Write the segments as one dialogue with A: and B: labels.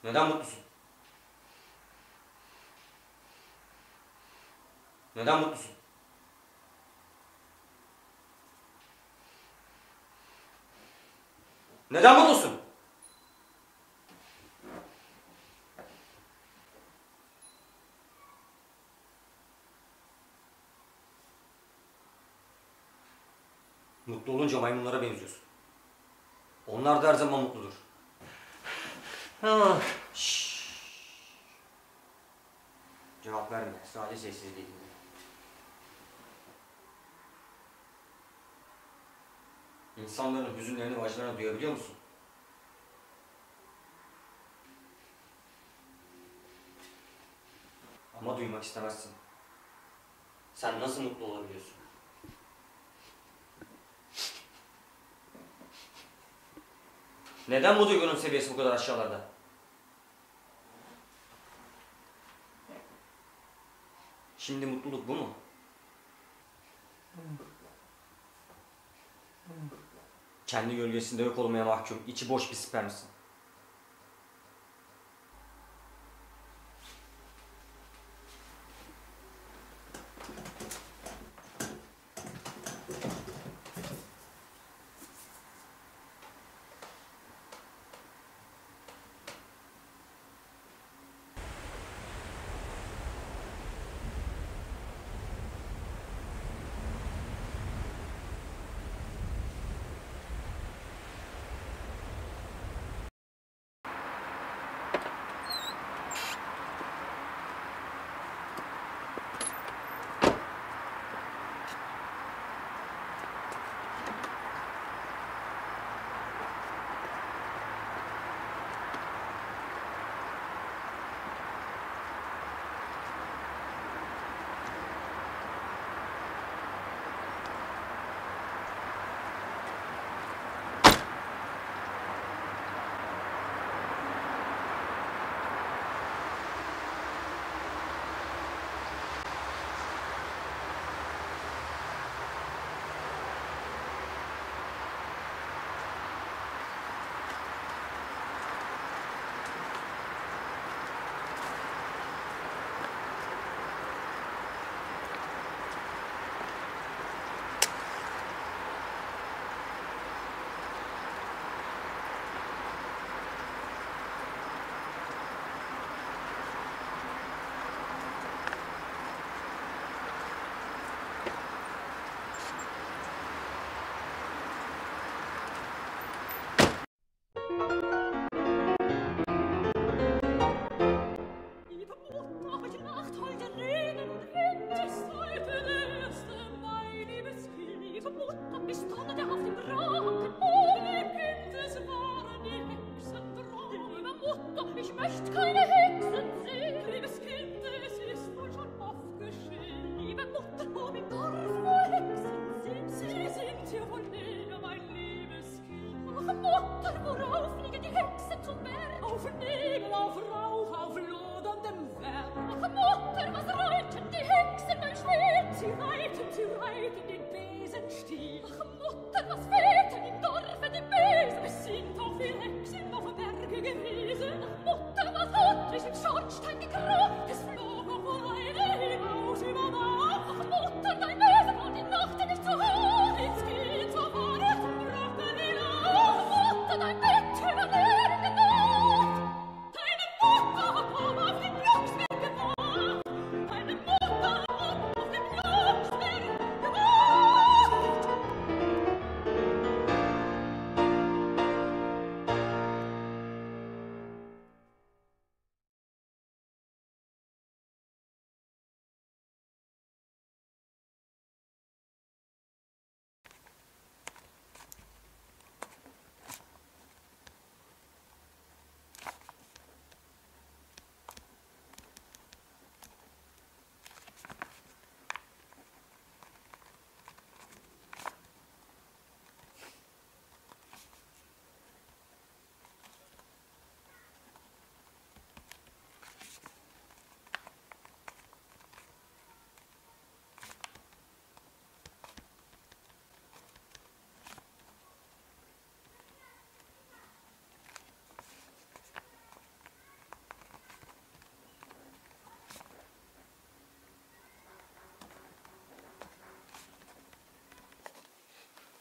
A: Neden mutlusun? Neden mutlusun? Neden mutlusun? Mutlu olunca maymunlara benziyorsun. Onlar da her zaman mutludur. Şşş. Cevap verme. Sadece sessizliği dinle. İnsanların hüzünlerini ve acılarını duyabiliyor musun? Ama duymak istemezsin. Sen nasıl mutlu olabiliyorsun? Neden bu duygunun seviyesi bu kadar aşağılarda? Şimdi mutluluk bu mu? Kendi gölgesinde yok olmaya mahkum, içi boş bir spermsin.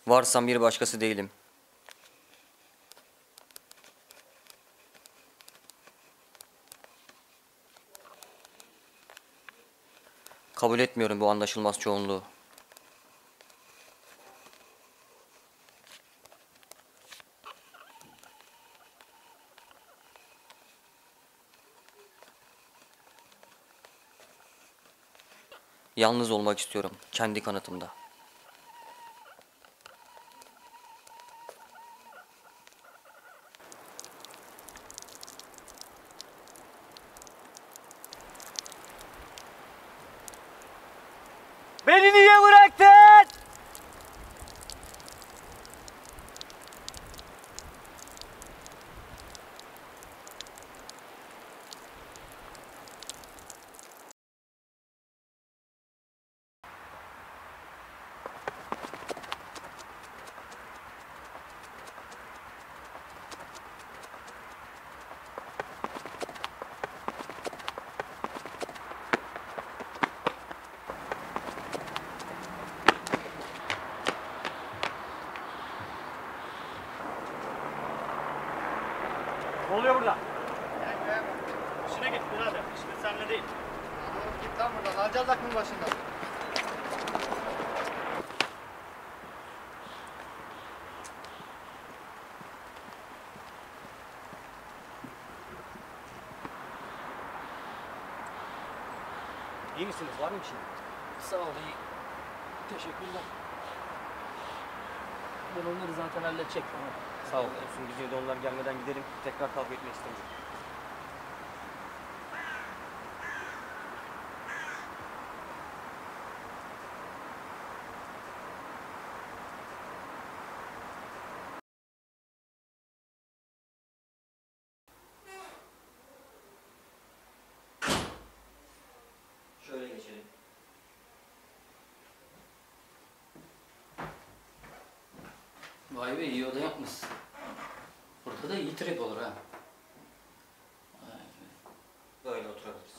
A: Varsam bir başkası değilim. Kabul etmiyorum bu anlaşılmaz çoğunluğu. Yalnız olmak istiyorum, kendi kanıtımda.
B: Beni niye bıraktın? Ne oluyor burada? İşine git birader. İşin seninle değil.
C: Git lan buradan. Alacağız aklın başından.
A: İyi misiniz? Var mı bir şey?
D: Sağ ol, iyi. Teşekkürler. Ben onları zaten halledecek falan.
A: Sağ ol. Efsun biz de onlar gelmeden gidelim. Tekrar kavga etmek istemiyorum. Şöyle geçelim.
D: Vay be, iyi oda yapmışsın. Burada da iyi trip olur ha. Vay be.
A: Böyle oturabiliriz.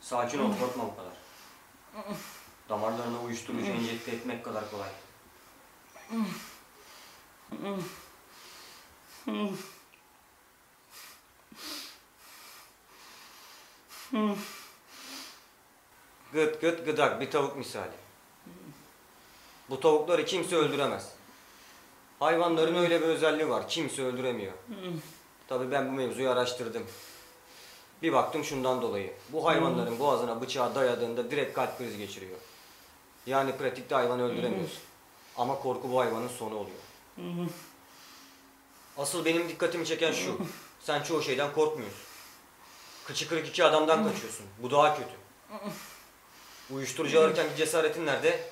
A: Sakin ol, korkma bu kadar. Damarlarına uyuşturucu enjekte etmek kadar kolay. Gıt gıt gıdak bir tavuk misali. Bu tavukları kimse öldüremez. Hayvanların öyle bir özelliği var, kimse öldüremiyor. Tabii ben bu mevzuyu araştırdım. Bir baktım şundan dolayı. Bu hayvanların boğazına bıçağı dayadığında direkt kalp krizi geçiriyor. Yani pratikte hayvanı öldüremiyorsun. Ama korku bu hayvanın sonu oluyor. Asıl benim dikkatimi çeken şu. Sen çoğu şeyden korkmuyorsun. Kıçı kırık iki adamdan kaçıyorsun. Bu daha kötü. Uyuşturucu alırkenki cesaretin nerede?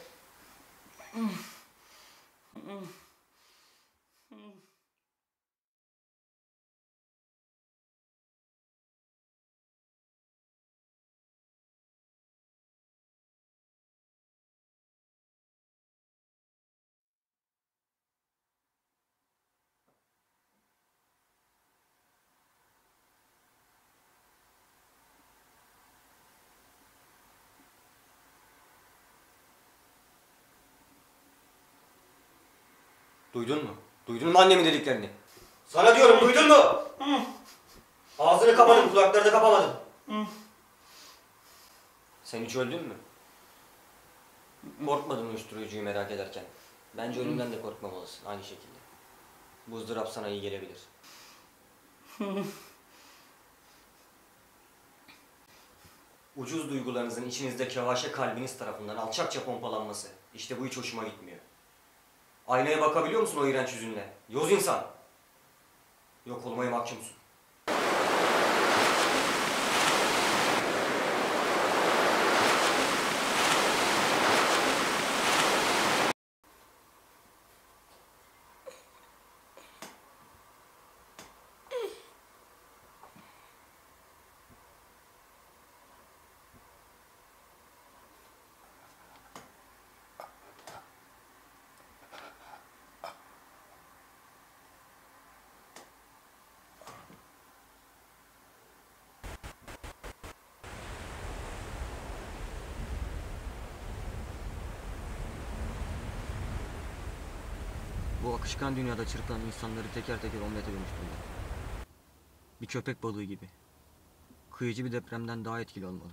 A: Duydun mu? Duydun mu annemin dediklerini? Sana diyorum, duydun mu? Ağzını kapadın, kulaklarını kapamadın. Sen hiç öldün mü? Korkmadın uyuşturucuyu merak ederken. Bence ölümden de korkmamalısın aynı şekilde. Bu ızdırap sana iyi gelebilir. Ucuz duygularınızın içinizdeki haşa kalbiniz tarafından alçakça pompalanması. İşte bu hiç hoşuma gitmiyor. Aynaya bakabiliyor musun o iğrenç yüzünle? Yoz insan! Yok olmaya mahkumsun. Bu akışkan dünyada çırpılan insanları teker teker omlete dönüştürüyor. Bir köpek balığı gibi. Kıyıcı bir depremden daha etkili olmalı.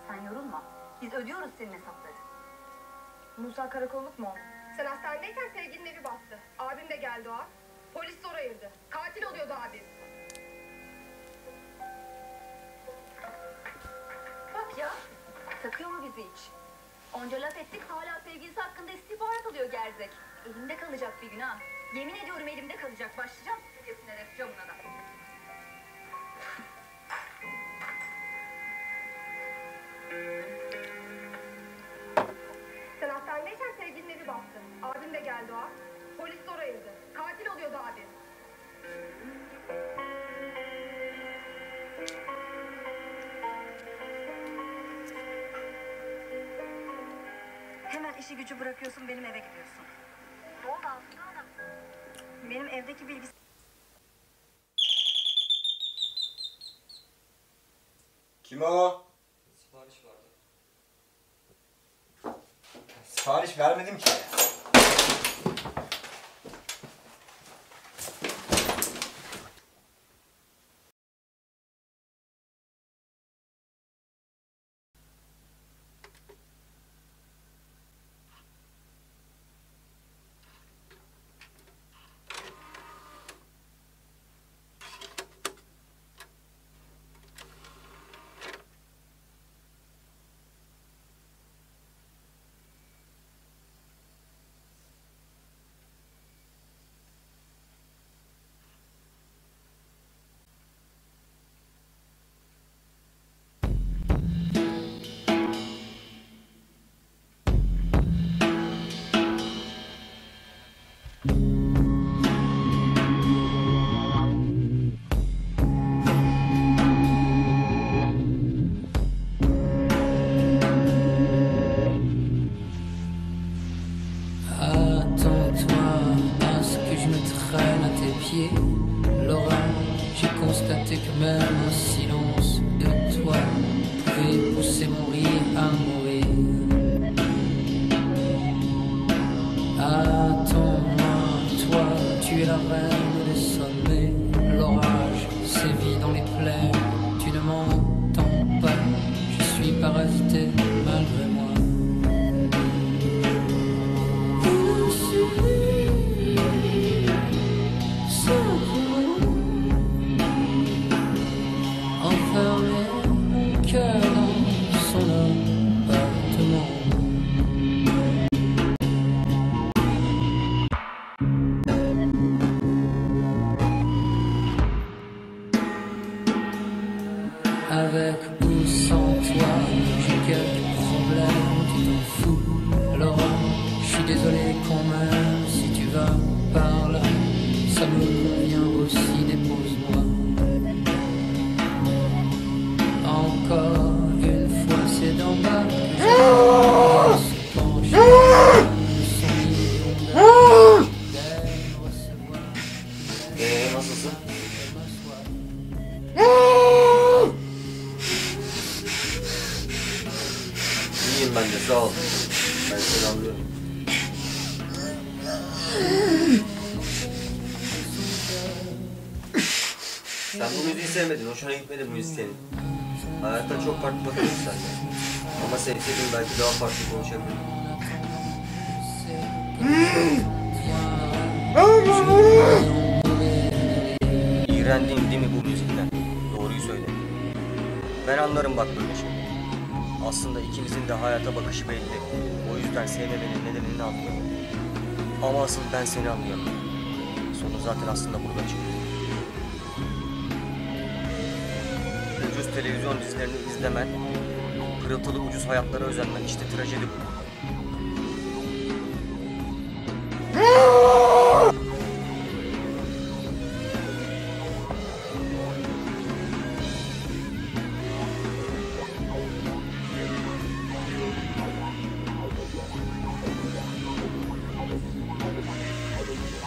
E: Sen yorulma. Biz ödüyoruz senin hesapları. Musa karakolluk mu? Sen hastanedeyken sevgilinin evi bastı. Abim de geldi o an. Polis zor ayırdı. Katil oluyordu abim.
F: Bak ya, takıyor mu bizi hiç? Onca laf ettik, hala sevgilisi hakkında istihbarat alıyor gerzek. Elimde kalacak bir gün ha. Yemin ediyorum elimde kalacak. Başlayacağım sitesine de, camına da.
E: Sen hastanedeyken sevgilinin evi bastı. Abim de geldi o an. Polis zor ayırdı. Katil oluyordu abim.
F: Hemen işi gücü bırakıyorsun, benim eve gidiyorsun. Ne oldu Aslı Hanım? Benim evdeki bilgisayar...
G: Kim o?
A: Sipariş vardı.
G: Sipariş vermedim ki.
H: Attends-toi à ce que je me traîne à tes pieds, Laura. J'ai constaté que même un silence de toi pouvait pousser mon rire à mourir. Attends-moi, toi, tu es la reine des sommets. L'orage sévit dans les plaines, tu ne m'entends pas. Je suis parasité malgré moi. Enfermer mon cœur dans son appartement. Avec ou sans toi, j'ai quelques problèmes, tu t'en fous. Alors, je suis désolé quand même si tu vas par là. Ça me convient aussi, dépose-moi. Encore une fois, c'est d'en bas que je se penche. Son million d'aime recevoir.
A: Nasılsın? İyiyim ben de, sağ ol. Ben seni anlıyorum. Sen bu müziği sevmedin, hoşuna gitmedi bu müzik senin. Hayatta çok farklı bakıyorsun sen de. Ama sevseydin belki daha farklı konuşabilirdin. İğrendin değil mi bu müzikten? Doğruyu söyle. Ben anlarım bak böyle şey. Aslında ikimizin de hayata bakışı belli. O yüzden sevmemenin nedenini anlıyorum. Ama asıl ben seni anlıyorum. Sonu zaten aslında burada çıkıyor. Ucuz televizyon dizilerini izlemen, pırıltılı ucuz hayatlara özenmen, işte trajedi bu.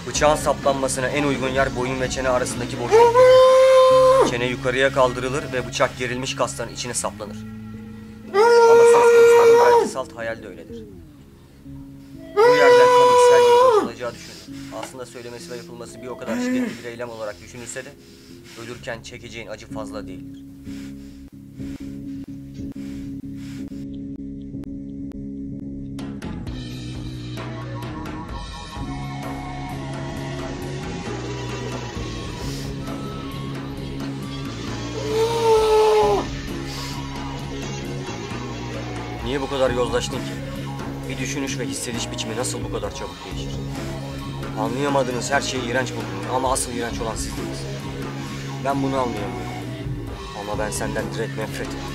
A: Bıçağın saplanmasına en uygun yer boyun ve çene arasındaki boşluk. Çene yukarıya kaldırılır ve bıçak gerilmiş kasların içine saplanır. Ama söz konusu belki salt hayal de öyledir. Bu yerden kanın sel gibi boşalacağı düşünülür. Aslında söylemesi ve yapılması bir o kadar şiddetli bir eylem olarak düşünülse de ölürken çekeceğin acı fazla değildir. Niye bu kadar yozlaştın ki? Bir düşünüş ve hissediş biçimi nasıl bu kadar çabuk değişir? Anlayamadığınız her şeyi iğrenç buldunuz ama asıl iğrenç olan sizdiniz. Ben bunu anlayamıyorum. Ama ben senden direkt nefret ediyorum.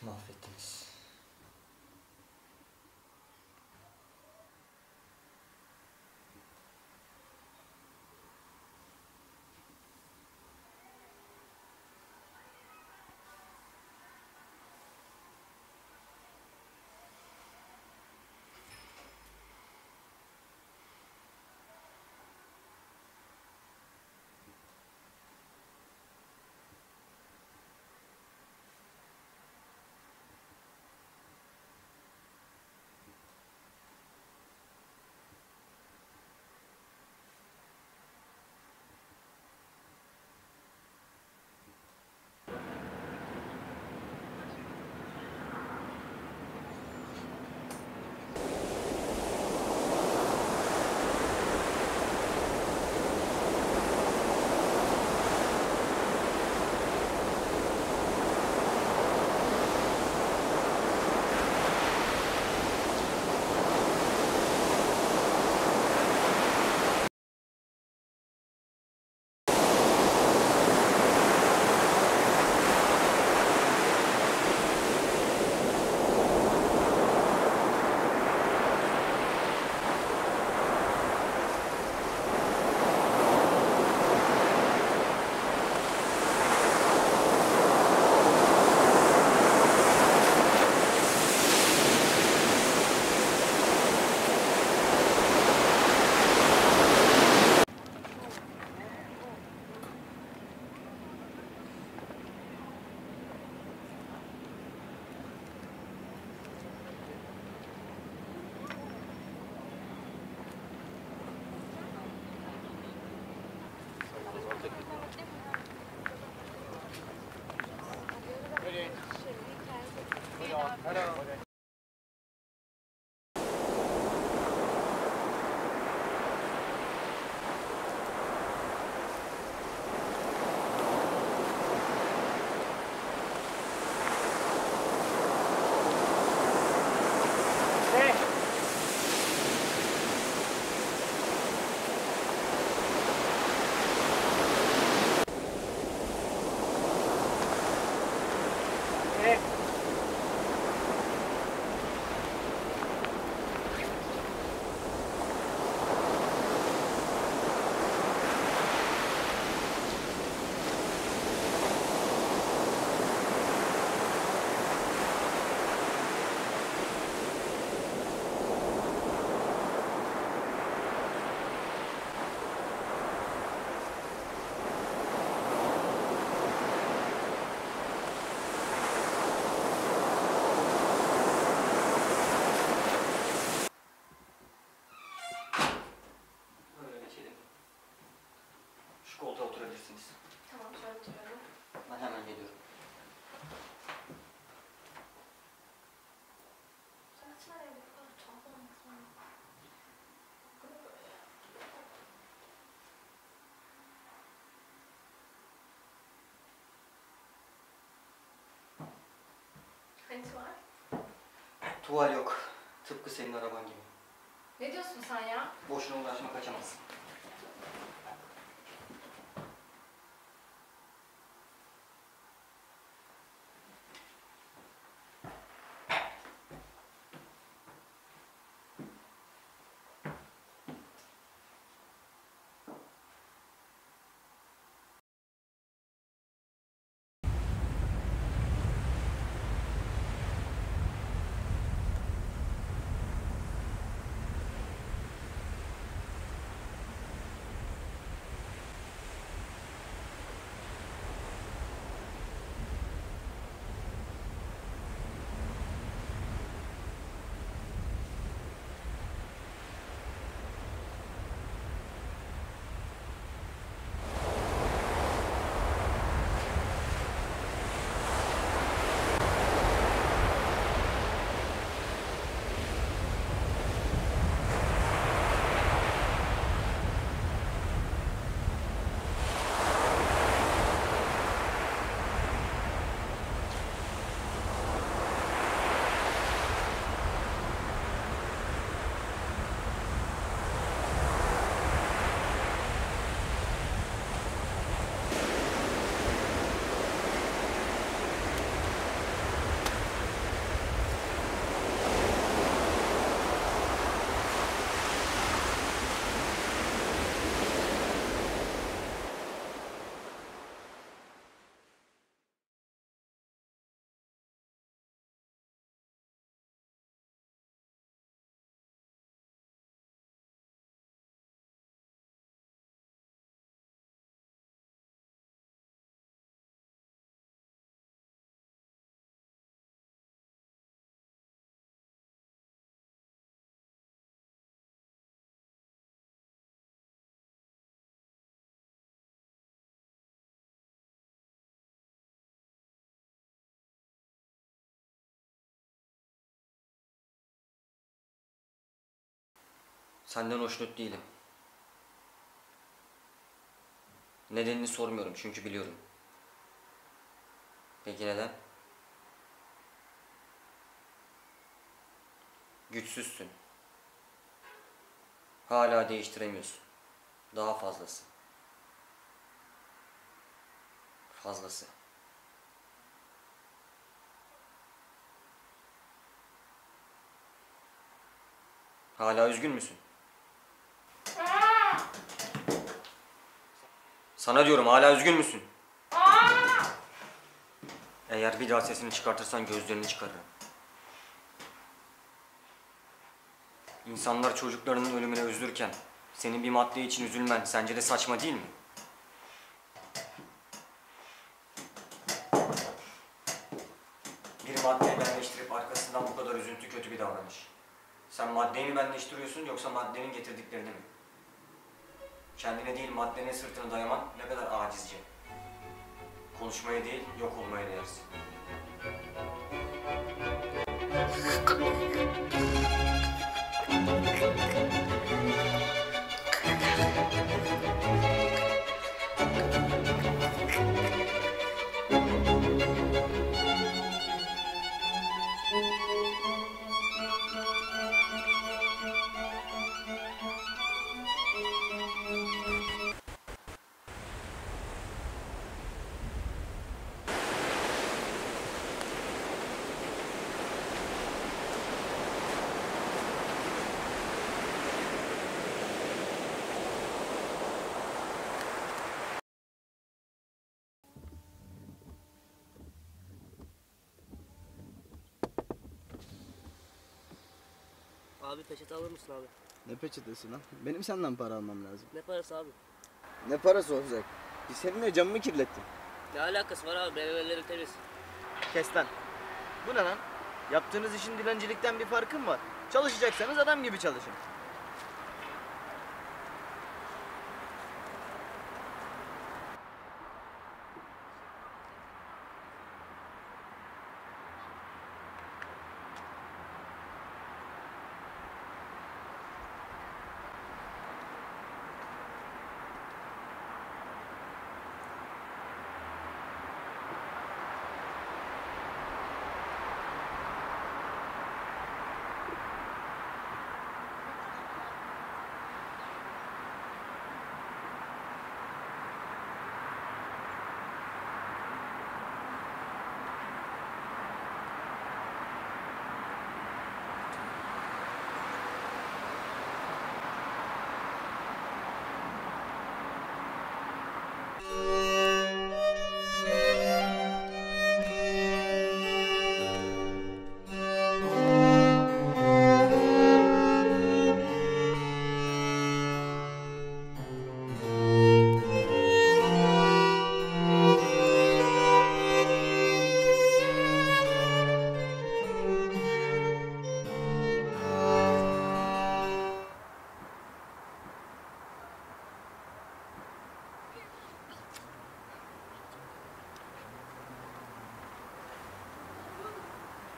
A: Mahvettiniz. Şu koltuğa oturabilirsiniz.
F: Tamam, şöyle oturuyorum.
D: Ben hemen geliyorum.
F: Sanatçılar evde bu kadar tuhaf olmasın. Hani tuval?
A: Tuval yok. Tıpkı senin araban gibi.
F: Ne diyorsun sen ya?
A: Boşuna uğraşma, kaçamazsın. Senden hoşnut değilim. Nedenini sormuyorum çünkü biliyorum. Peki neden? Güçsüzsün. Hala değiştiremiyorsun. Daha fazlası. Fazlası. Hala üzgün müsün? Sana diyorum, hala üzgün müsün? Eğer bir daha sesini çıkartırsan gözlerini çıkarırım. İnsanlar çocuklarının ölümüne üzülürken senin bir madde için üzülmen sence de saçma değil mi? Bir maddeyi benleştirip arkasından bu kadar üzüntü kötü bir davranış. Sen maddeyi mi benleştiriyorsun yoksa maddenin getirdiklerini mi? Kendine değil maddenin sırtını dayaman ne kadar acizce. Konuşmaya değil yok olmaya değersin.
I: Abi peçete alır mısın abi?
J: Ne peçetesi lan? Benim senden para almam lazım.
I: Ne parası abi?
J: Ne parası olacak? Biz seninle camımı kirlettin.
I: Ne alakası var abi? Benim ellerim temiz.
J: Kes lan. Bu ne lan? Yaptığınız işin dilencilikten bir farkı mı var? Çalışacaksanız adam gibi çalışın.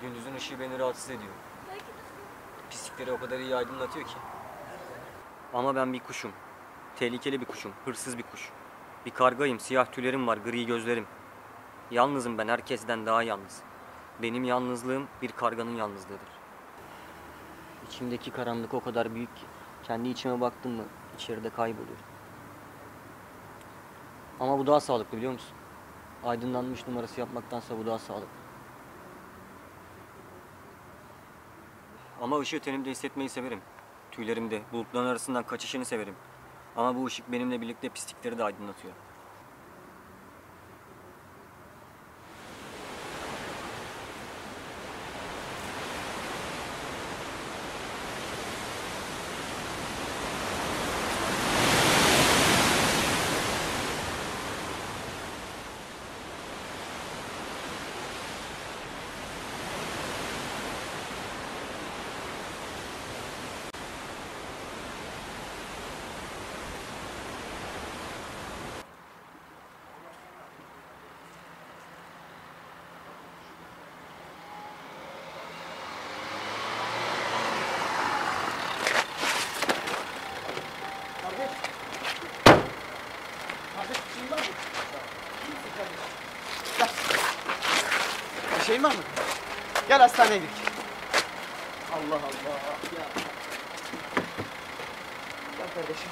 A: Gündüzün ışığı beni rahatsız ediyor. Pislikleri o kadar iyi aydınlatıyor ki. Ama ben bir kuşum. Tehlikeli bir kuşum, hırsız bir kuş. Bir kargayım, siyah tüylerim var, gri gözlerim. Yalnızım ben, herkesten daha yalnız. Benim yalnızlığım bir karganın yalnızlığıdır. İçimdeki karanlık o kadar büyük ki kendi içime baktım mı içeride kayboluyorum. Ama bu daha sağlıklı biliyor musun? Aydınlanmış numarası yapmaktansa bu daha sağlıklı. Ama ışığı tenimde hissetmeyi severim. Tüylerimde, bulutların arasından kaçışını severim. Ama bu ışık benimle birlikte pislikleri de aydınlatıyor.
J: Yüreğin var mı? Gel hastaneye git. Allah Allah ya. Gel kardeşim.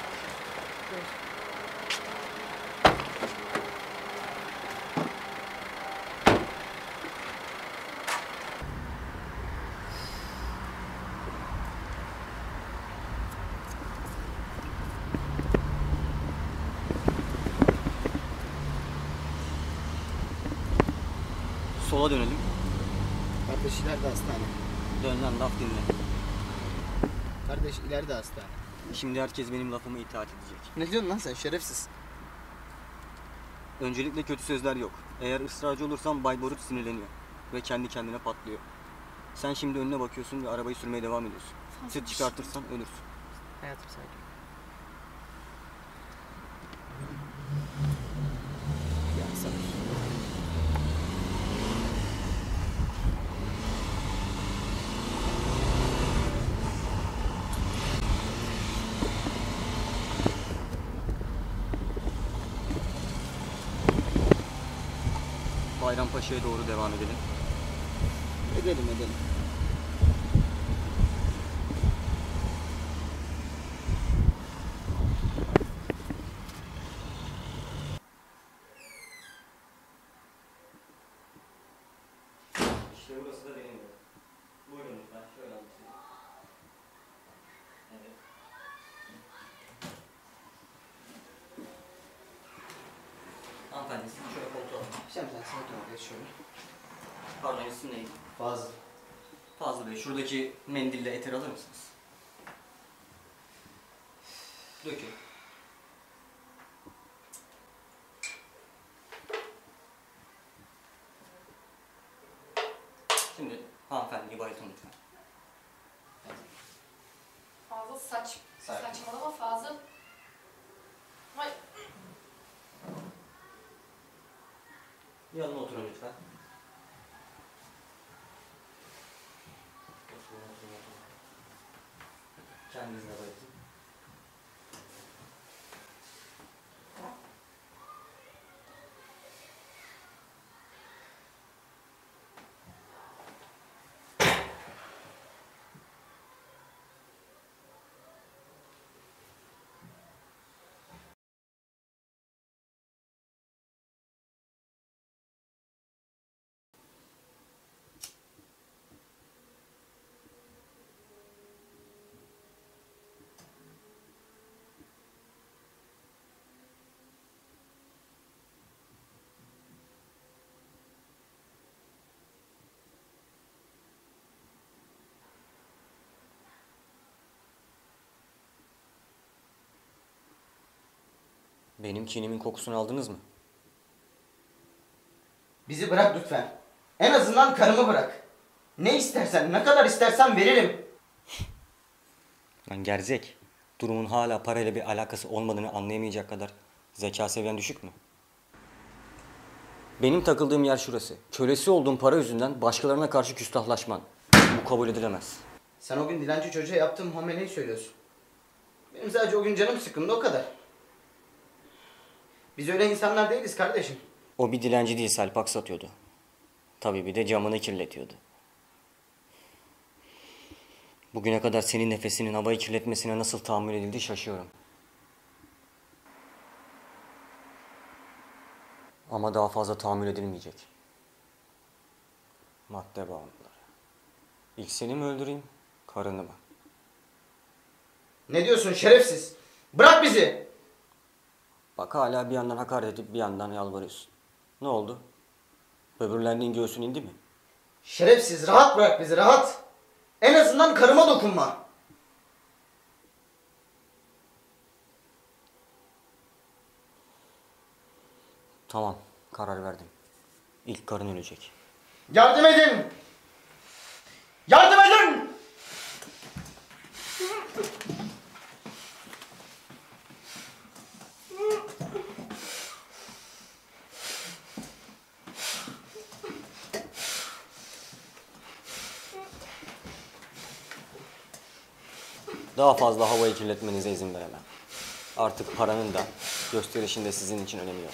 A: Sola dönelim.
J: Kardeş ileride hastane.
A: Dön lan, laf dinle.
J: Kardeş ileride hastane.
A: Şimdi herkes benim lafıma itaat edecek.
J: Ne diyorsun lan sen şerefsiz?
A: Öncelikle kötü sözler yok. Eğer ısrarcı olursan Bay Barut sinirleniyor. Ve kendi kendine patlıyor. Sen şimdi önüne bakıyorsun ve arabayı sürmeye devam ediyorsun. Sırt çıkartırsan ölürsün.
J: Hayatım sakin. Ya sabır.
A: Bayrampaşa'ya doğru devam edelim.
J: Edelim.
A: İşte burası da benim de. Buyurun lütfen, şöyle anlatayım. Evet. Hanımefendi, sizi şöyle koltuğa alın.
J: Sen sakin ol geç şöyle.
A: Pardon, isim neydi?
J: Fazla.
A: Fazıl Bey, şuradaki mendille eter alır mısınız? Dökün. Şimdi hanımefendiyi bayıltın lütfen.
K: Fazıl saçmalama Fazıl. Vay.
A: Yanına oturun lütfen. Oturun. Kendinize bayıltın. Benim kinimin kokusunu aldınız mı?
J: Bizi bırak lütfen. En azından karımı bırak. Ne istersen, ne kadar istersen veririm.
A: Lan gerzek. Durumun hala parayla bir alakası olmadığını anlayamayacak kadar zeka seviyen düşük mü? Benim takıldığım yer şurası. Kölesi olduğum para yüzünden başkalarına karşı küstahlaşman. Bu kabul edilemez.
J: Sen o gün dilenci çocuğa yaptığın muameleyi söylüyorsun. Benim sadece o gün canım sıkkındı o kadar. Biz öyle insanlar değiliz kardeşim.
A: O bir dilenci değil, selpak satıyordu. Tabii bir de camını kirletiyordu. Bugüne kadar senin nefesinin havayı kirletmesine nasıl tahammül edildi şaşıyorum. Ama daha fazla tahammül edilmeyecek. Madde bağımlıları. İlk seni mi öldüreyim, karını mı?
J: Ne diyorsun şerefsiz? Bırak bizi!
A: Bak hala bir yandan hakaret edip bir yandan yalvarıyorsun. Ne oldu? Böbürlendiğin göğsün indi mi?
J: Şerefsiz, rahat bırak bizi, rahat! En azından karıma dokunma!
A: Tamam, karar verdim. İlk karın ölecek.
J: Yardım edin! Yardım edin!
A: Daha fazla havayı kirletmenize izin veremem. Artık paranın da gösterişin de sizin için önemi yok.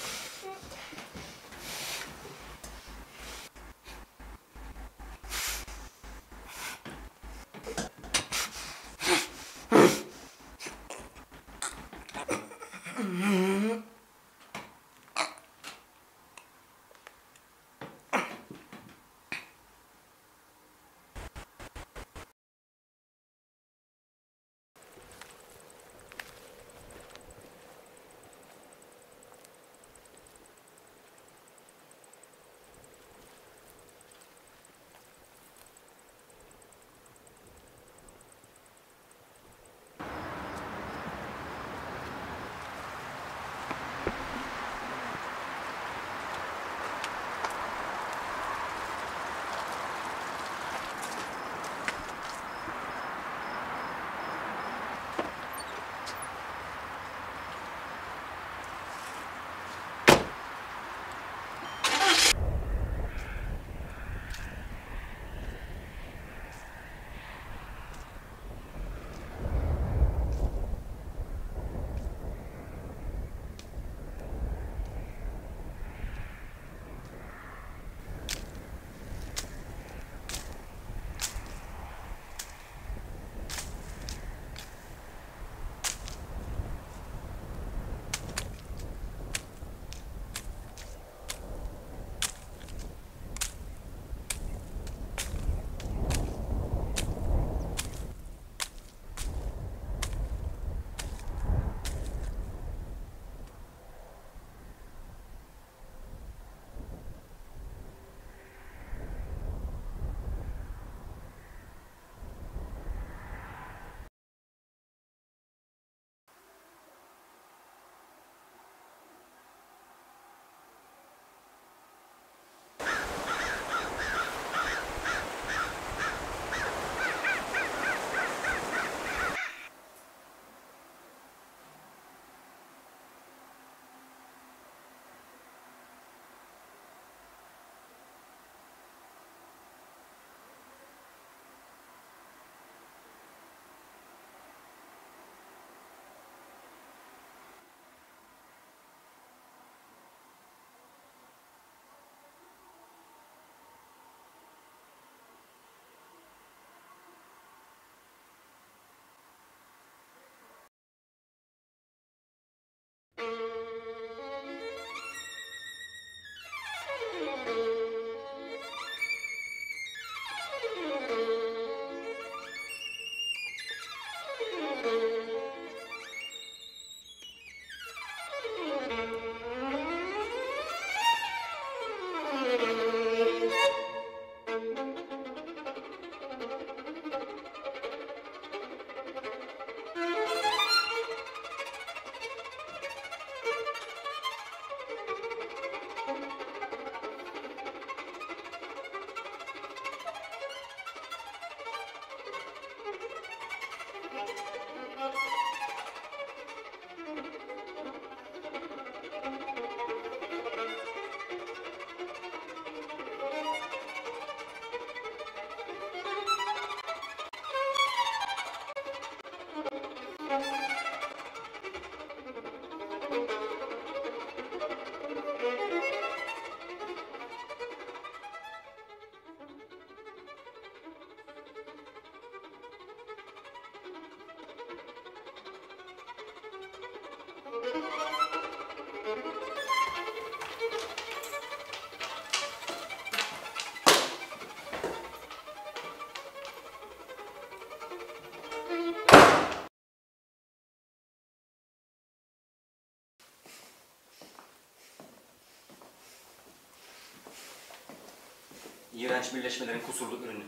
A: İğrenç birleşmelerin kusurlu ürünü.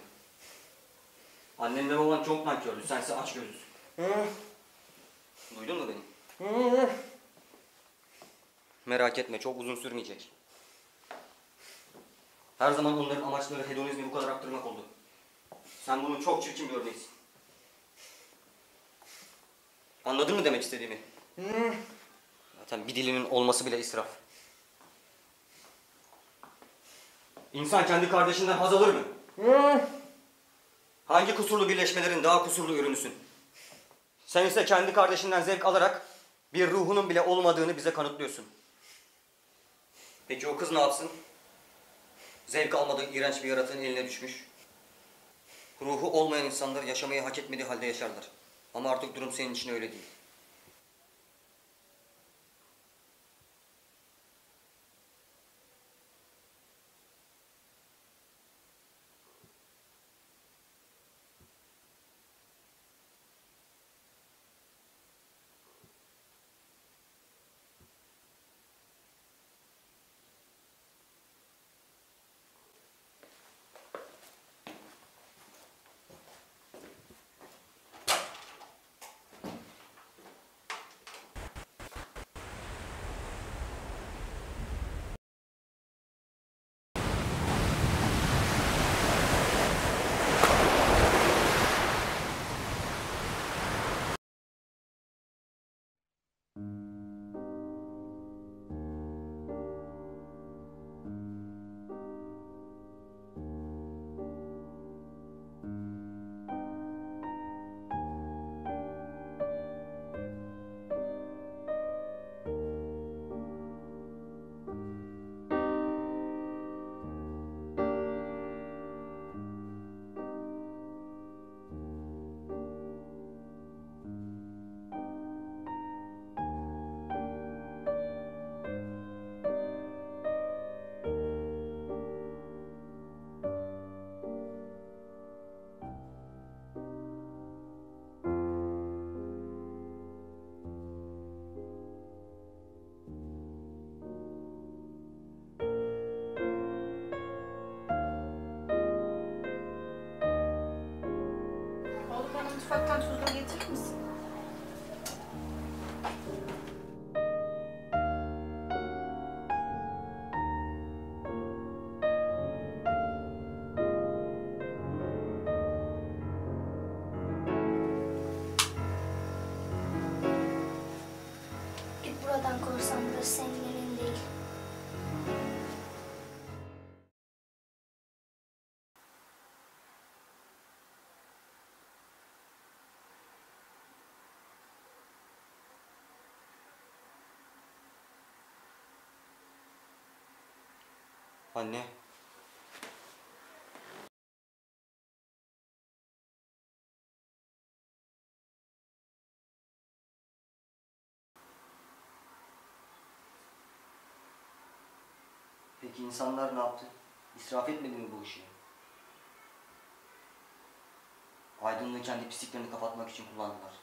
A: Annen ve baban çok nankördü, sense aç gözlüsün. Duydun mu beni? Merak etme, çok uzun sürmeyecek. Her zaman onların amaçları hedonizmi bu kadar arttırmak oldu. Sen bunun çok çirkin bir örneğisin. Anladın mı demek istediğimi? Zaten bir dilinin olması bile israf. İnsan kendi kardeşinden haz alır mı? Hangi kusurlu birleşmelerin daha kusurlu ürünüsün? Sen ise kendi kardeşinden zevk alarak bir ruhunun bile olmadığını bize kanıtlıyorsun. Peki o kız ne yapsın? Zevk almadığı iğrenç bir yaratığın eline düşmüş. Ruhu olmayan insanlar yaşamayı hak etmediği halde yaşarlar. Ama artık durum senin için öyle değil.
L: Buradan korsan burası senin evin değil.
A: Anne. Peki insanlar ne yaptı? İsraf etmedi mi bu ışığı? Aydınlığı kendi pisliklerini kapatmak için kullandılar.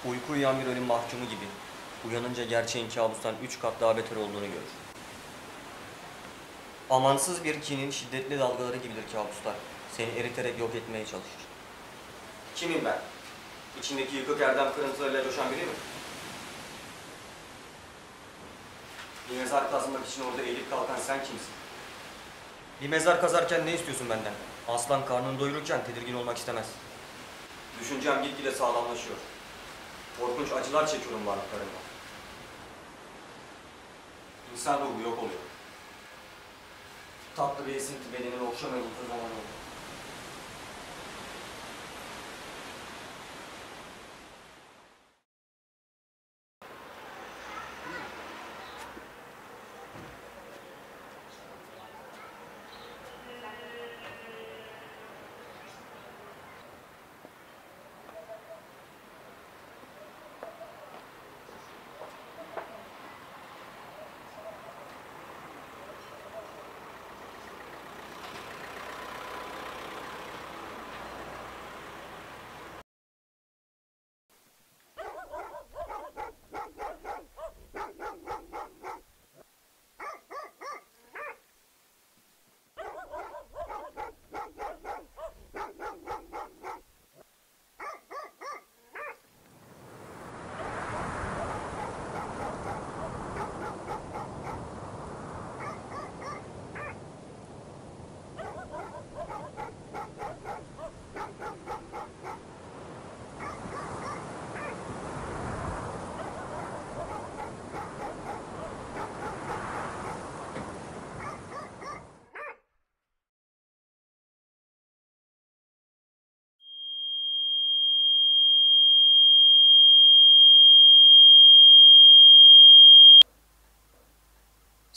A: Uyku uyuyan bir ölüm mahkumu gibi uyanınca gerçeğin kabustan 3 kat daha beter olduğunu görür. Amansız bir kinin şiddetli dalgaları gibidir kabuslar. Seni eriterek yok etmeye çalışır. Kimim ben? İçindeki yıkık erdem kırıntılarıyla coşan biri mi? Bir mezar kazmak için orada eğilip kalkan sen kimsin? Bir mezar kazarken ne istiyorsun benden? Aslan karnını doyururken tedirgin olmak istemez. Düşüncem gitgide sağlamlaşıyor. Korkunç acılar çekiyorum varlıklarımda. İnsan ruhu yok oluyor. Tatlı bir esinti bedenini okşamaya uzun zaman oldu.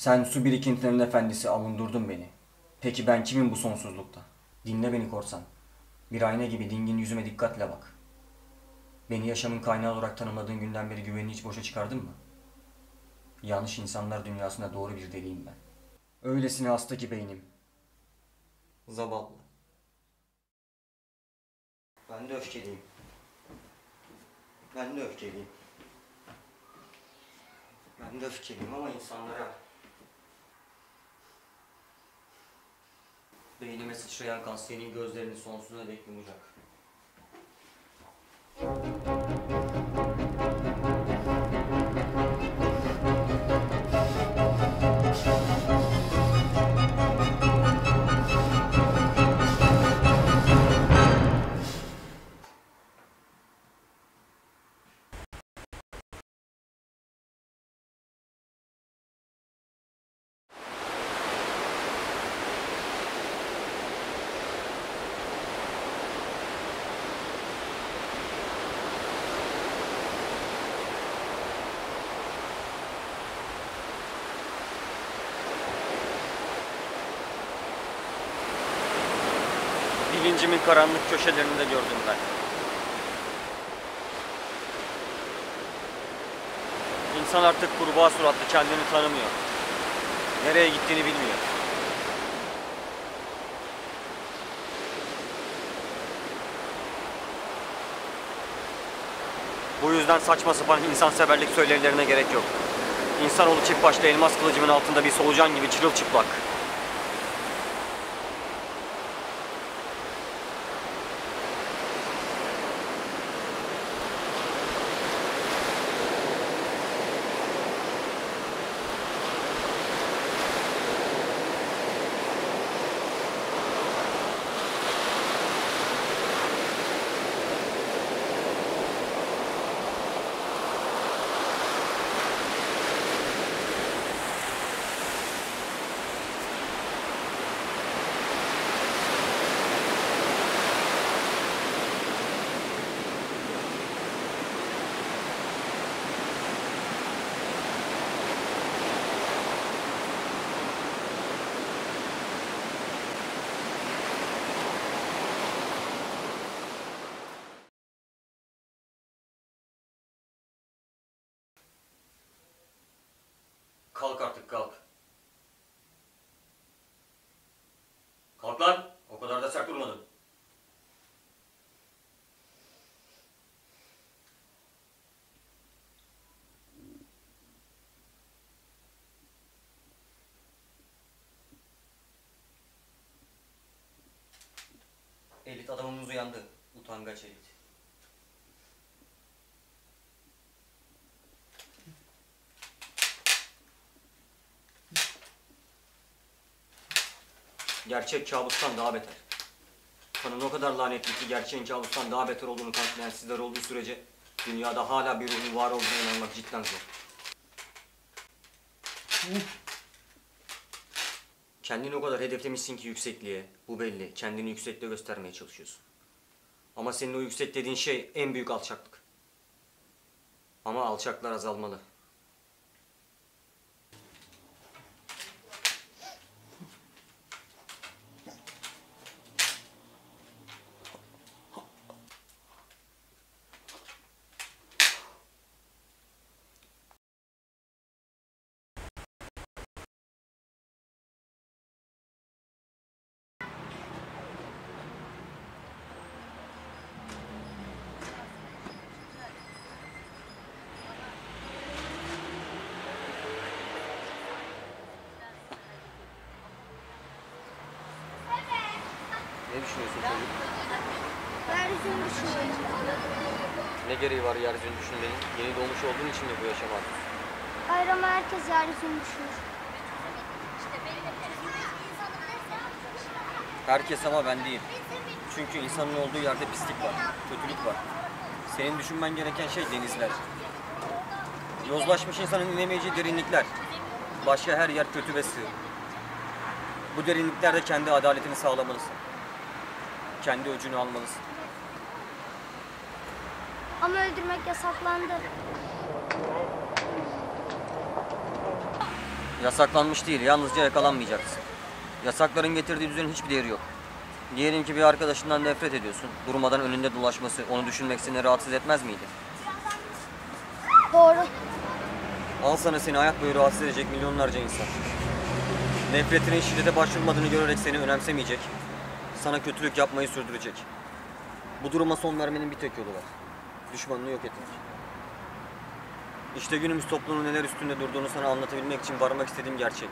A: Sen su birikintilerinin efendisi avundurdun beni. Peki ben kimim bu sonsuzlukta? Dinle beni korsan. Bir ayna gibi dingin yüzüme dikkatle bak. Beni yaşamın kaynağı olarak tanımladığın günden beri güvenini hiç boşa çıkardın mı? Yanlış insanlar dünyasında doğru bir deliyim ben. Öylesine hasta ki beynim. Zavallı. Ben de öfkeliyim. Ben de öfkeliyim. Ben de öfkeliyim ama insanlara... Beynime sıçrayan kan senin gözlerini sonsuza dek yumacak. Bilincimin karanlık köşelerinde gördüm ben. İnsan artık kurbağa suratlı, kendini tanımıyor. Nereye gittiğini bilmiyor. Bu yüzden saçma sapan insanseverlik söylevlerine gerek yok. İnsanoğlu çift başlı elmas kılıcımın altında bir solucan gibi çırılçıplak. Kalk artık kalk. Kalk lan. O kadar da sert durmadın. Elit adamımız uyandı. Utangaç elit. Gerçek kabustan daha beter. Kanın o kadar lanetli ki gerçeğin kabustan daha beter olduğunu kanıtlayan sizler olduğu sürece dünyada hala bir ruhun var olduğuna inanmak cidden zor. Kendini o kadar hedeflemişsin ki yüksekliğe, bu belli. Kendini yüksekte göstermeye çalışıyorsun. Ama senin o yüksek dediğin şey en büyük alçaklık. Ama alçaklar azalmalı. Ne düşünüyorsun çocuk?
L: Yeryüzünü düşünüyorum.
A: Ne gereği var yeryüzünü düşünmenin? Yeni doğmuş olduğun için mi bu yaşam artık?
L: Hayır ama herkes yeryüzünü düşünür.
A: Herkes ama ben değil. Çünkü insanın olduğu yerde pislik var, kötülük var. Senin düşünmen gereken şey denizler. Yozlaşmış insanın inemeyeceği derinlikler. Başka her yer kötü ve sığ. Bu derinliklerde kendi adaletini sağlamalısın. Kendi öcünü almalısın.
L: Ama öldürmek yasaklandı.
A: Yasaklanmış değil, yalnızca yakalanmayacaksın. Yasakların getirdiği düzenin hiçbir değeri yok. Diyelim ki bir arkadaşından nefret ediyorsun. Durmadan önünde dolaşması, onu düşünmek seni rahatsız etmez miydi?
L: Doğru.
A: Al sana seni hayat boyu rahatsız edecek milyonlarca insan. Nefretinin şiddete başvurmadığını görerek seni önemsemeyecek. Sana kötülük yapmayı sürdürecek. Bu duruma son vermenin bir tek yolu var. Düşmanını yok etmek. İşte günümüz toplumunun neler üstünde durduğunu sana anlatabilmek için varmak istediğim gerçek.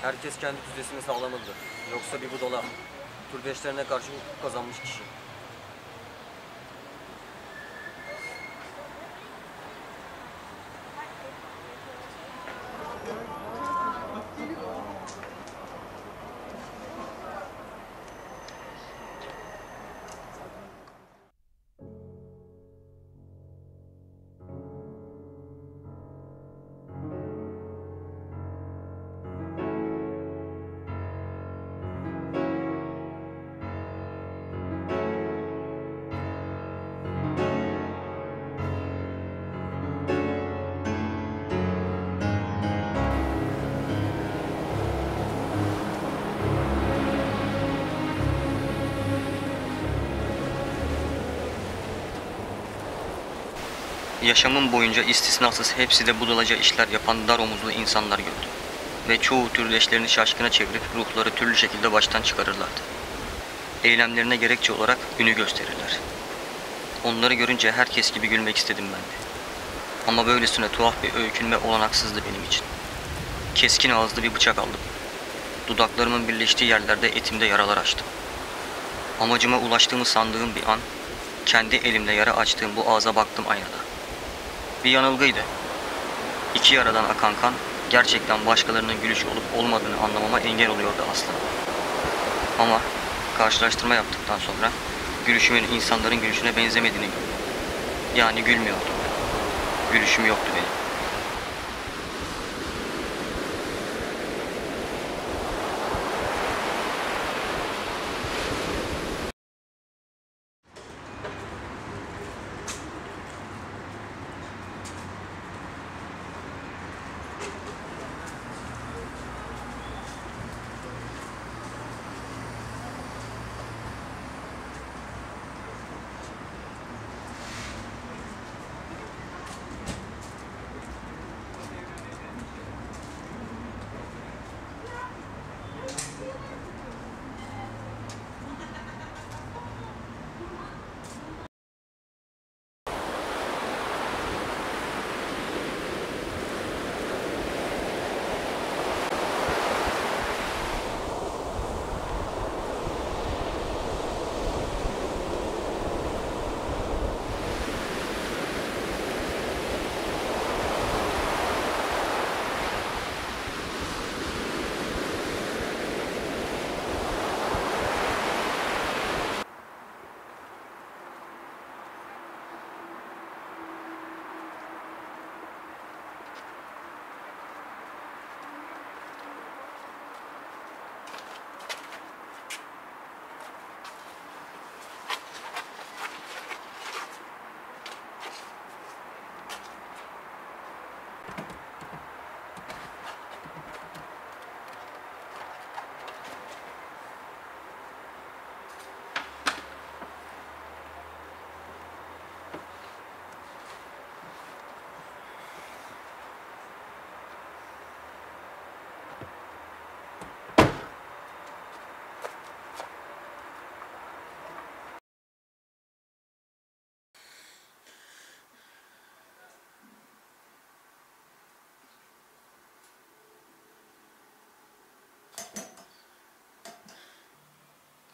A: Herkes kendi tüzesini sağlamalıdır. Yoksa bir budala, türdeşlerine karşı hukuk kazanmış kişi. Yaşamım boyunca istisnasız hepsi de budalaca işler yapan dar omuzlu insanlar gördüm. Ve çoğu türdeşlerini şaşkına çevirip ruhları türlü şekilde baştan çıkarırlardı. Eylemlerine gerekçe olarak ünü gösterirler. Onları görünce herkes gibi gülmek istedim ben de. Ama böylesine tuhaf bir öykünme olanaksızdı benim için. Keskin ağızlı bir bıçak aldım. Dudaklarımın birleştiği yerlerde etimde yaralar açtım. Amacıma ulaştığımı sandığım bir an, kendi elimle yara açtığım bu ağza baktım aynada. Bir yanılgıydı. İki yaradan akan kan, gerçekten başkalarının gülüşü olup olmadığını anlamama engel oluyordu aslında. Ama karşılaştırma yaptıktan sonra gülüşümün insanların gülüşüne benzemediğini gördüm. Yani gülmüyordum ben. Gülüşüm yoktu benim.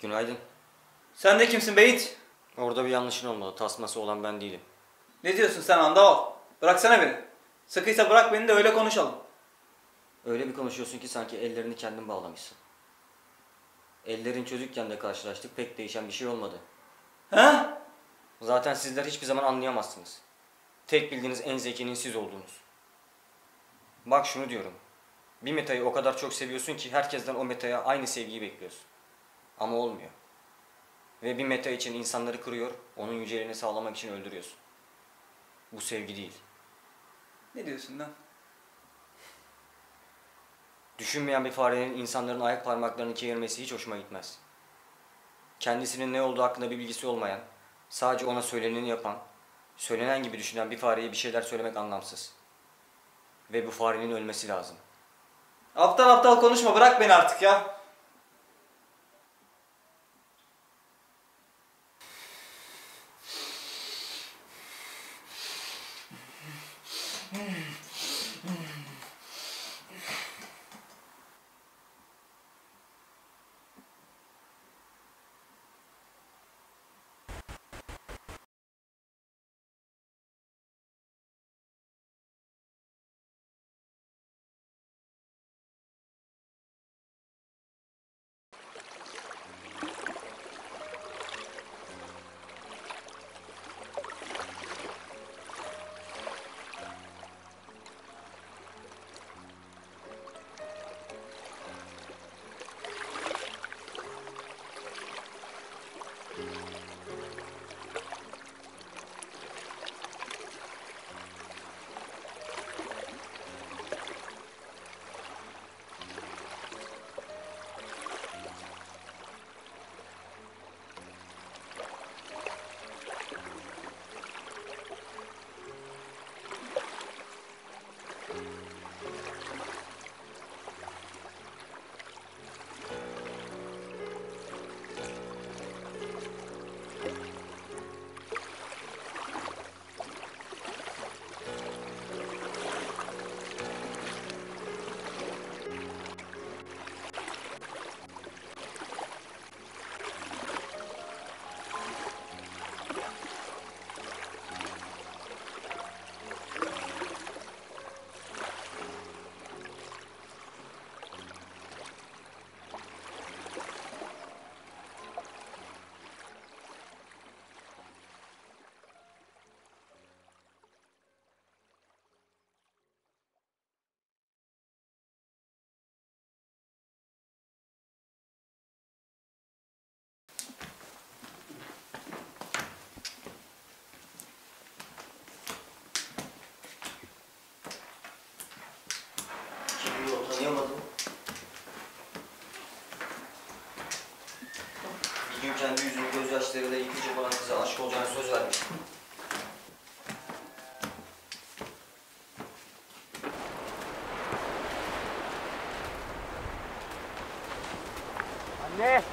A: Günaydın.
J: Sen de kimsin Beyit?
A: Orada bir yanlışın olmalı. Tasması olan ben değilim.
J: Ne diyorsun sen Andaval? Bıraksana beni. Sıkıysa bırak beni de öyle konuşalım.
A: Öyle bir konuşuyorsun ki sanki ellerini kendin bağlamışsın. Ellerin çocukken de karşılaştık. Pek değişen bir şey olmadı.
J: He?
A: Zaten sizler hiçbir zaman anlayamazsınız. Tek bildiğiniz en zekinin siz olduğunuz. Bak şunu diyorum. Bir metayı o kadar çok seviyorsun ki herkesten o metaya aynı sevgiyi bekliyorsun. Ama olmuyor. Ve bir meta için insanları kırıyor, onun yüceliğini sağlamak için öldürüyorsun. Bu sevgi değil.
J: Ne diyorsun lan?
A: Düşünmeyen bir farenin insanların ayak parmaklarını kemirmesi hiç hoşuma gitmez. Kendisinin ne olduğu hakkında bir bilgisi olmayan, sadece ona söyleneni yapan, söylenen gibi düşünen bir fareye bir şeyler söylemek anlamsız. Ve bu farenin ölmesi lazım.
J: Aptal aptal konuşma, bırak beni artık ya. Anne!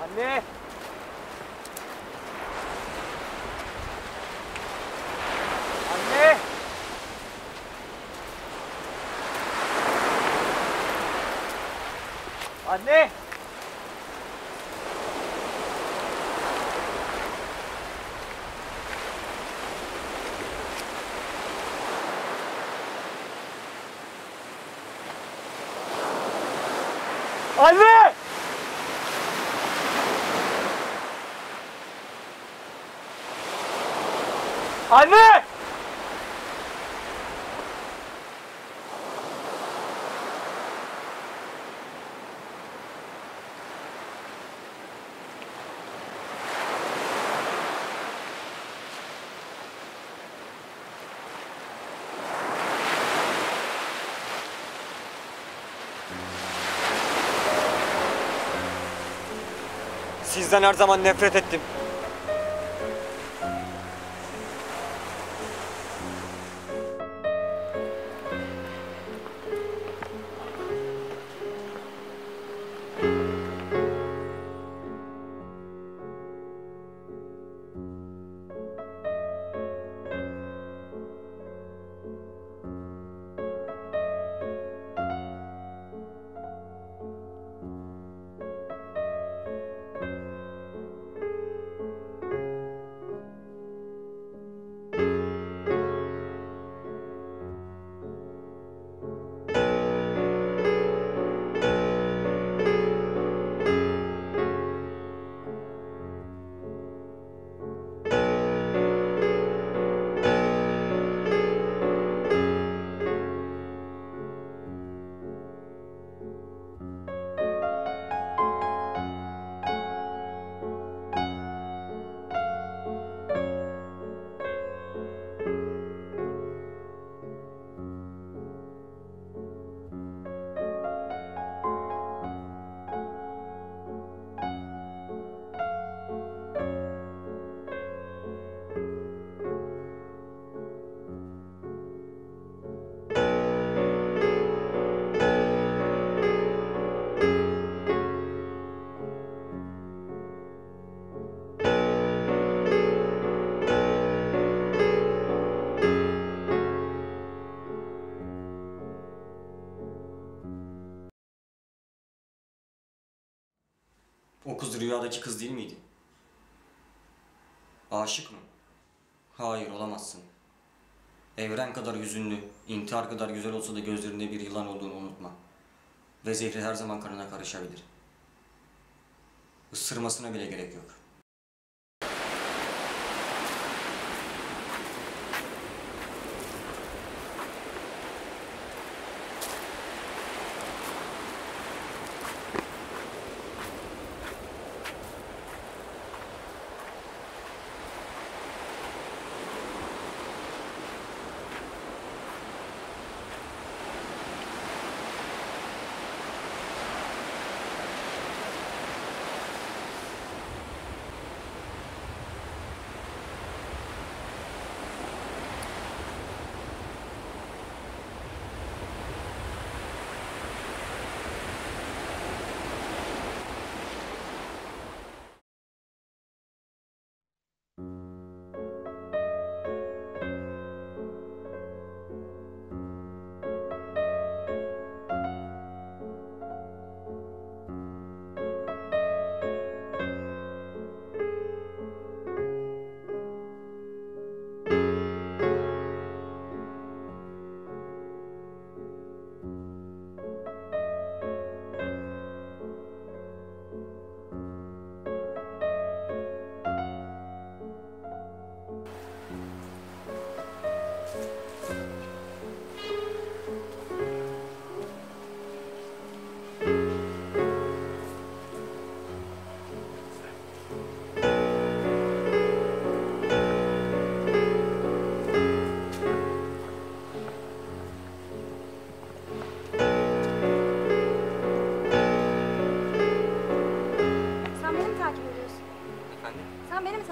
J: Anne! Anne! Anne! Anne! Anne!
A: Sizden her zaman nefret ettim. O kız rüyadaki kız değil miydi? Aşık mı? Hayır, olamazsın. Evren kadar hüzünlü, intihar kadar güzel olsa da gözlerinde bir yılan olduğunu unutma. Ve zehri her zaman kanına karışabilir. Isırmasına bile gerek yok.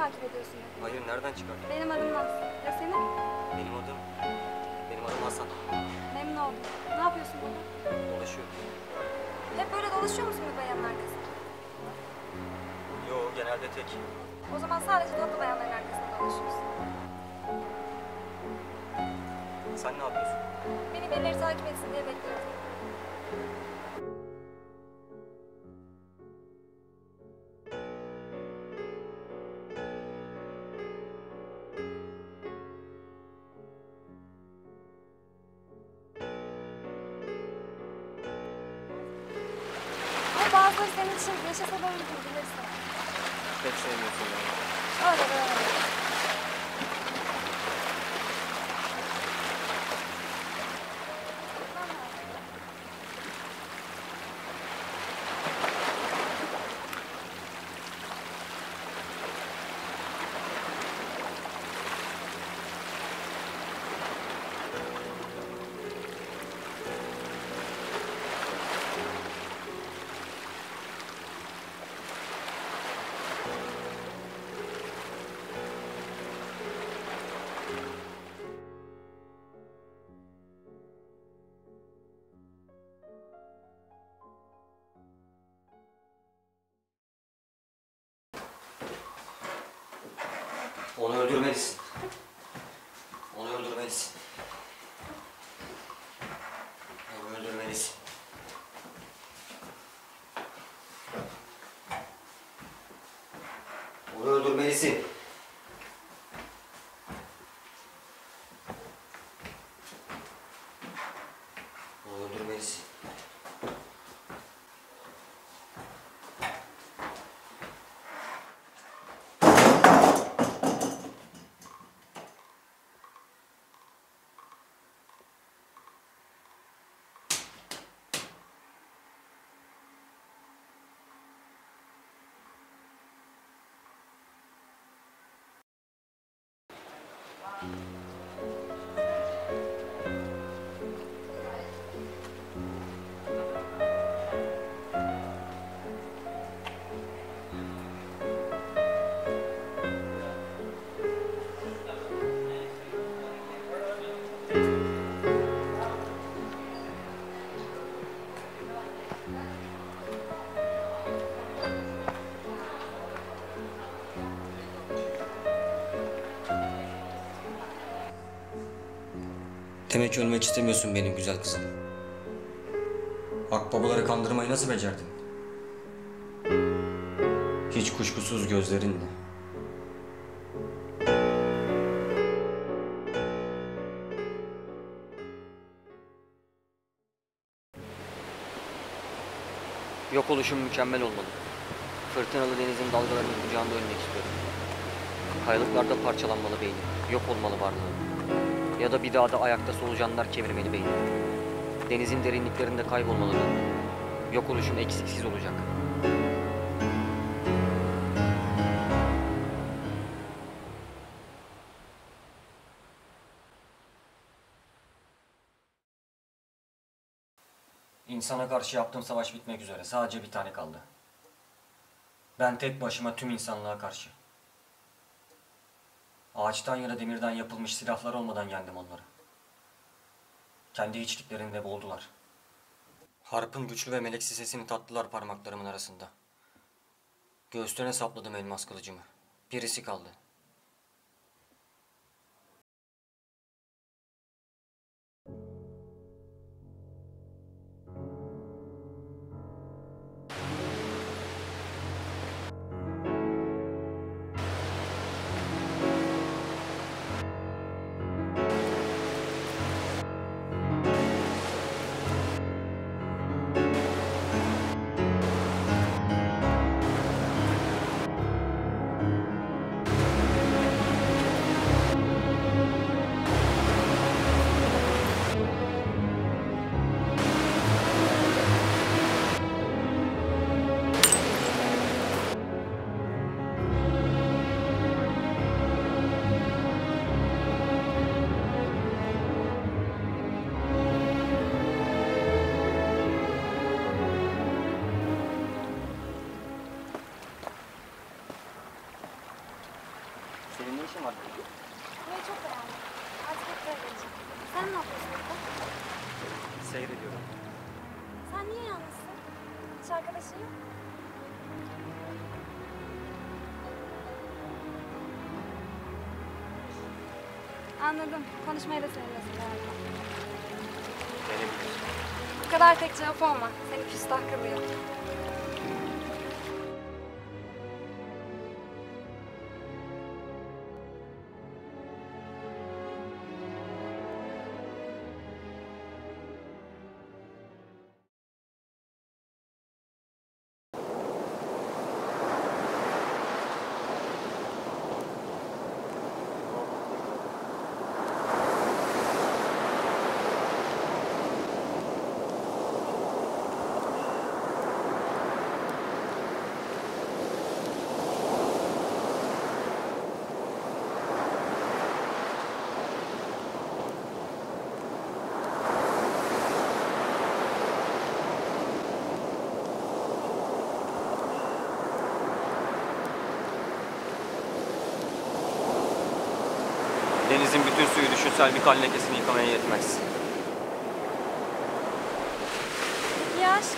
L: takip ediyorsun?
A: Hayır, nereden çıkardın?
L: Benim adım Naz. Ya senin?
A: Benim Benim adım Hasan.
M: Memnun oldum. Ne yapıyorsun burada?
A: Dolaşıyorum.
M: Hep böyle dolaşıyor musun bir bayanın arkasında?
A: Yo, genelde tek.
M: O zaman sadece tatlı bayanların arkasında dolaşıyorsun.
A: Sen ne yapıyorsun?
M: Beni birileri takip etsin diye bekliyorum. Ama bazıları senin için yaşasalar ölür bilirsin.
A: Pek sevmiyorsun yani.
M: Öyle böyle.
A: Onu öldürmelisin. Onu öldürmelisin. Onu öldürmelisin. Onu öldürmelisin. Onu öldürmelisin. Demek ki ölmek istemiyorsun benim güzel kızım. Akbabaları kandırmayı nasıl becerdin? Hiç kuşkusuz gözlerinle. Yok oluşum mükemmel olmalı. Fırtınalı denizin dalgalarının kucağında ölmek istiyorum. Kayalıklarda parçalanmalı beynim. Yok olmalı varlığım. Ya da bir dağda ayakta solucanlar kemirmeli beynim. Denizin derinliklerinde kaybolmalı ruhum. Yok oluşum eksiksiz olacak. İnsana karşı yaptığım savaş bitmek üzere. Sadece bir tane kaldı. Ben tek başıma tüm insanlığa karşı. Ağaçtan ya da demirden yapılmış silahlar olmadan yendim onları. Kendi içliklerinde boğuldular. Harpın güçlü ve meleksi sesini tattılar parmaklarımın arasında. Göğüslerine sapladım elmas kılıcımı. Birisi kaldı.
M: Burayı çok beğendim. Artık hep buraya geleceğim. Sen ne yapıyorsun burada?
A: Seyrediyorum.
M: Sen niye yalnızsın? Hiç arkadaşın yok. Anladım. Konuşmayı da seviyorsun galiba.
A: Beni biliyorsun.
M: Bu kadar tek cevap olma. Seni küstah kılıyor.
A: Denizin bütün suyu düşünsel bir kan lekesini yıkamaya yetmez.
M: Ya aşk.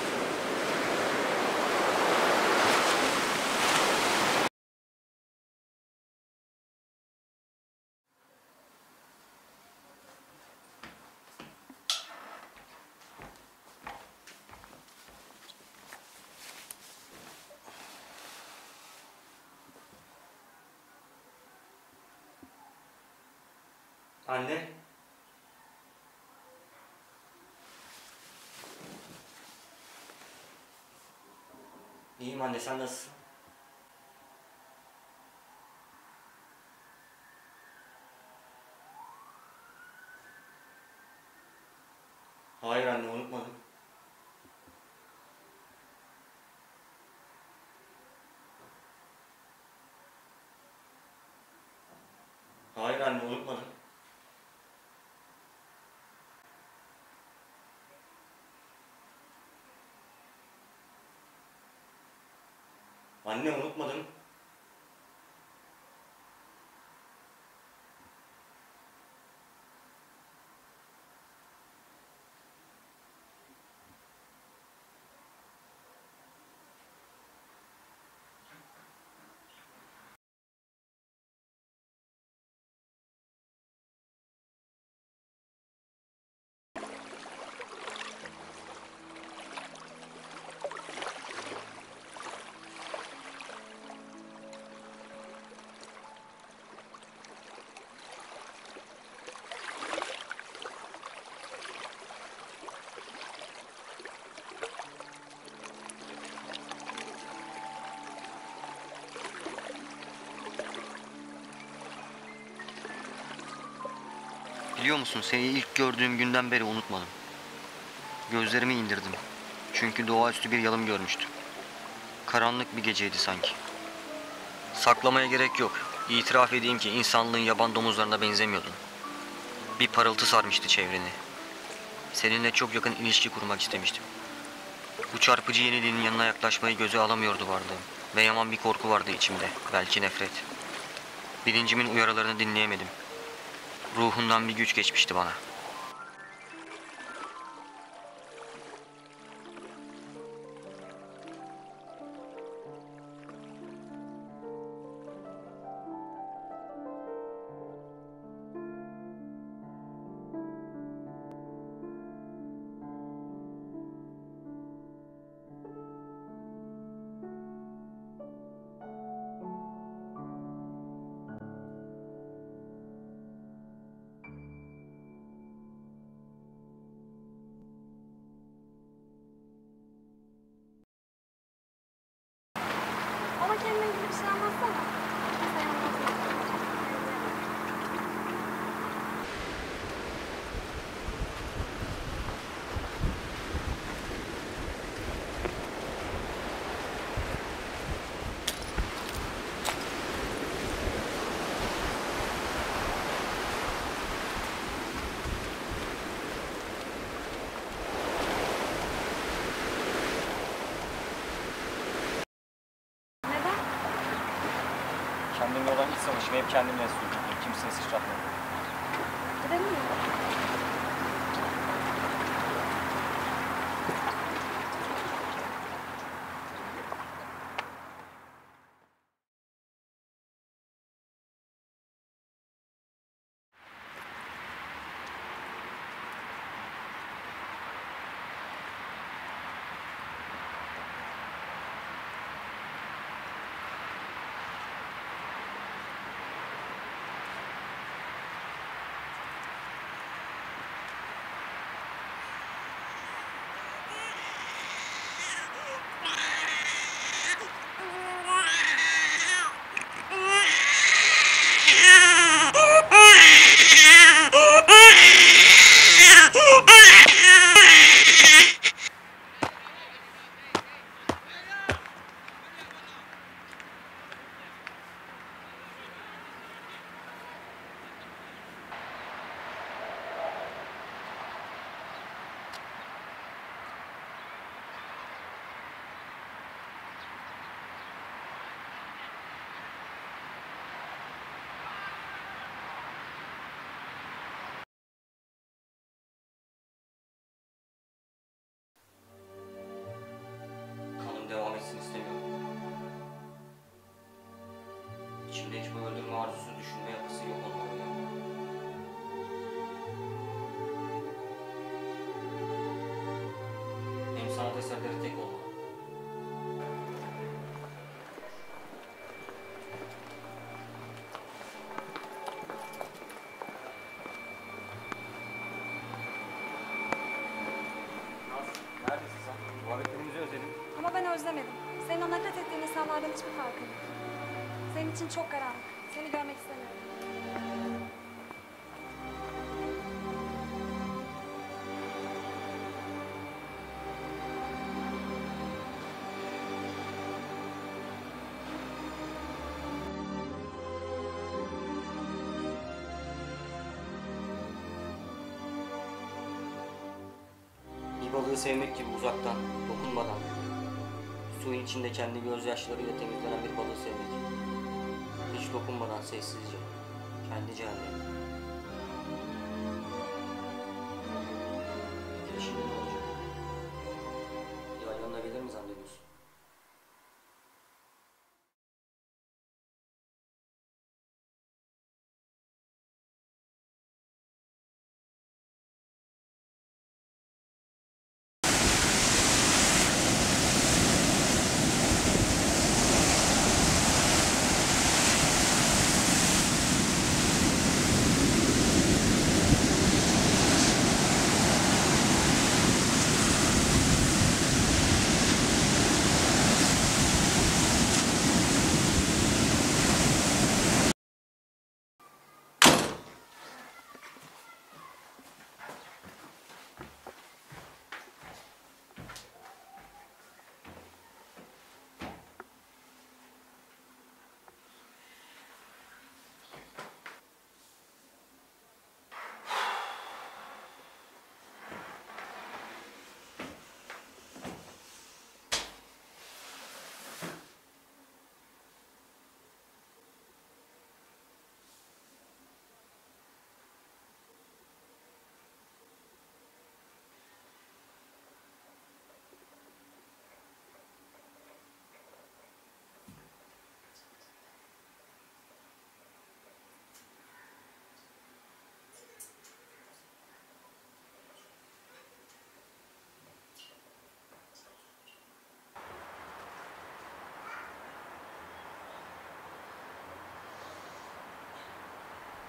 A: Anne. İyiyim anne, sen nasılsın? Hayır anne, unutmadım. Hayır anne, unutmadım. Anne, unutmadım. Biliyor musun, seni ilk gördüğüm günden beri unutmadım. Gözlerimi indirdim. Çünkü doğaüstü bir yalım görmüştüm. Karanlık bir geceydi sanki. Saklamaya gerek yok. İtiraf edeyim ki insanlığın yaban domuzlarına benzemiyordun. Bir parıltı sarmıştı çevreni. Seninle çok yakın ilişki kurmak istemiştim. Bu çarpıcı yeniliğinin yanına yaklaşmayı göze alamıyordu varlığım. Ve yaman bir korku vardı içimde. Belki nefret. Bilincimin uyarılarını dinleyemedim. Ruhundan bir güç geçmişti bana.
M: Bana kendine ilgili bir şey anlatsana. Sen anlatsana. Neden?
A: Kendimle olan iç savaşımı hep kendimle sürdürdüm. Kimseye sıçratmadım.
M: Gidelim mi?
A: Kanım devam etsin istemiyorum. İçimde hiç bu öldürme arzusu, düşünme yapısı yok olmalı. Hem sanat eserleri tek olmalı. Neredesin sen? Muhabbetlerimizi özledim.
M: Ama ben özlemedim. Senin o nefret ettiğin insanlardan hiçbir farkın yok. Senin için çok karanlık. Seni görmek istemiyorum.
A: Bir balığı sevmek gibi uzaktan, dokunmadan, suyun içinde kendi gözyaşlarıyla temizlenen bir balığı sevmek. Hiç dokunmadan sessizce, kendi cehennemi. Peki şimdi ne olacak? Yan yana gelir mi zannediyorsun?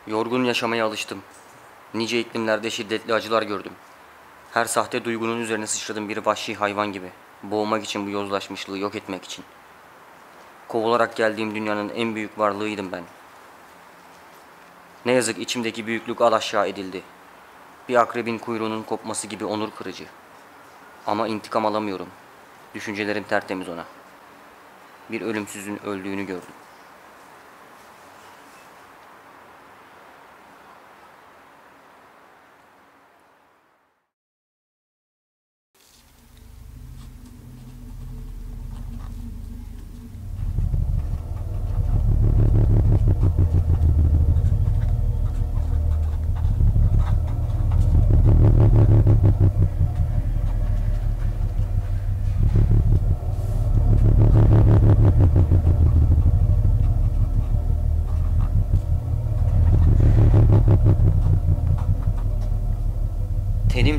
A: Yorgun yaşamaya alıştım. Nice iklimlerde şiddetli acılar gördüm. Her sahte duygunun üzerine sıçradım bir vahşi hayvan gibi. Boğmak için bu yozlaşmışlığı yok etmek için. Kovularak geldiğim dünyanın en büyük varlığıydım ben. Ne yazık içimdeki büyüklük alaşağı edildi. Bir akrebin kuyruğunun kopması gibi onur kırıcı. Ama intikam alamıyorum. Düşüncelerim tertemiz ona. Bir ölümsüzün öldüğünü gördüm.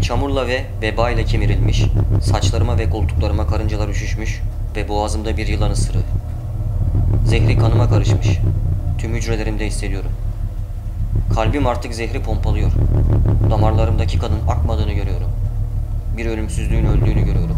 A: çamurla ve veba ile kemirilmiş, saçlarıma ve koltuklarıma karıncalar üşüşmüş ve boğazımda bir yılan ısırığı. Zehri kanıma karışmış. Tüm hücrelerimde hissediyorum. Kalbim artık zehri pompalıyor. Damarlarımdaki kanın akmadığını görüyorum. Bir ölümsüzlüğün öldüğünü görüyorum.